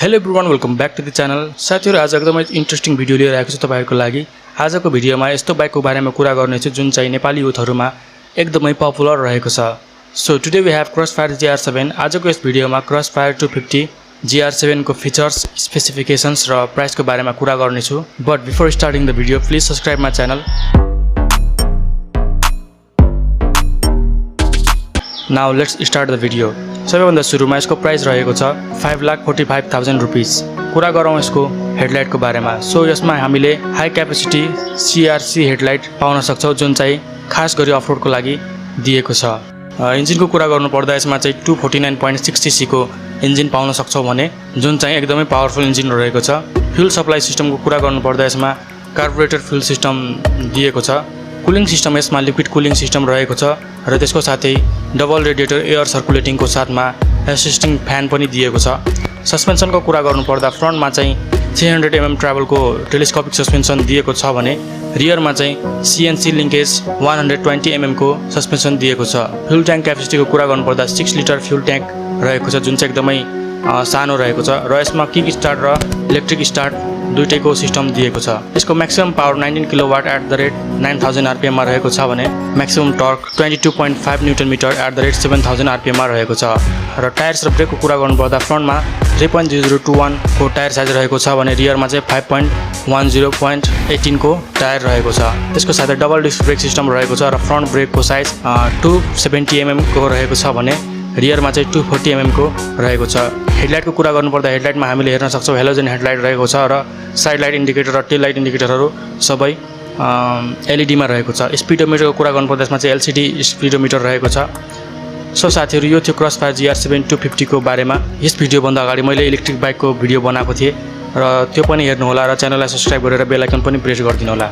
Hello everyone, welcome back to the channel. साथीहरु, आज एकदमै इन्ट्रेस्टिङ भिडियो लिएर आएको छु तपाईहरुको लागि। आजको भिडियोमा यस्तो बाइकको बारेमा कुरा गर्नेछु जुन चाहिँ नेपाली युथहरुमा एकदमै पपुलर रहेको छ। So today we have Crossfire GR7। आजको यस भिडियोमा Crossfire 250 GR7 को फीचर्स, स्पेसिफिकेशन्स र प्राइसको बारेमा कुरा गर्नेछु। But before starting the video, please subscribe my channel. Now let's start the video. सबैभन्दा सुरुमा यसको प्राइस रहेको छ 5,45,000 रुपीस। कुरा गरौँ यसको हेडलाइटको बारेमा। सो यसमा हामीले हाई क्यापेसिटी CRC हेडलाइट पाउन सक्छौँ जुन चाहिँ खास गरी अफरोडको लागि दिएको छ। इन्जिनको कुरा गर्नुपर्दा यसमा चाहिँ 249.6cc को इन्जिन पाउन सक्छौँ भने जुन चाहिँ एकदमै पावरफुल इन्जिन रहेको छ। फ्युल सप्लाई सिस्टमको कुरा गर्नुपर्दा यसमा कार्बोरेटर फ्युल सिस्टम दिएको छ। कुलिङ सिस्टम यसमा लिक्विड कुलिङ सिस्टम रहेको छ र त्यसको साथै डबल रेडिएटर एयर सर्कुलेटिङको साथमा एसिस्टिङ फ्यान पनि दिएको छ। सस्पेन्सनको कुरा गर्नुपर्दा फ्रन्टमा चाहिँ 300 mm ट्राभलको टेलिस्कोपिक सस्पेन्सन दिएको छ भने रियरमा चाहिँ CNC लिङ्केज 120 mm को सस्पेन्सन दिएको छ। फ्युल ट्याङ्क क्यापेसिटीको कुरा गर्नुपर्दा 6 लिटर फ्युल ट्याङ्क रहेको छ जुन चाहिँ एकदमै सानो रहेको छ र यसमा किक स्टार्ट र इलेक्ट्रिक स्टार्ट दुईटैको सिस्टम दिएको छ। यसको म्याक्सिमम पावर 19 किलोवाट @ 9000 RPM मा रहेको छ भने maximum torque 22.5 newton metre @ 7000 RPM मा रहेको छ। र टायर्स र ब्रेकको कुरा गर्नुपर्दा फ्रन्टमा 3.0021 को टायर साइज रहेको छ भने रियरमा चाहिँ 5.10.18 को टायर रहेको छ। त्यसको साथै डबल डिस्क ब्रेक सिस्टम रहेको छ र फ्रन्ट ब्रेकको साइज 270 mm को रहेको छ भने रियरमा चाहिँ 240 mm को रहेको छ। हेडलाइटको कुरा गर्नुपर्दा हेडलाइटमा हामीले हेर्न सक्छौँ हेलोजन हेडलाइट रहेको छ र साइड लाइट इन्डिकेटर र टेल लाइट इन्डिकेटरहरू सबै LED मा रहेको छ। स्पिडोमिटरको कुरा गर्नुपर्दा यसमा चाहिँ LCD स्पिडोमिटर रहेको छ। सो साथीहरु, यो थियो Crossfire GR7 250 को बारेमा। यस भिडियोभन्दा अगाडि मैले इलेक्ट्रिक बाइकको भिडियो बनाएको थिएँ र त्यो पनि हेर्नु होला र च्यानललाई सब्स्क्राइब गरेर बेल आइकन पनि प्रेस गरिदिनु होला।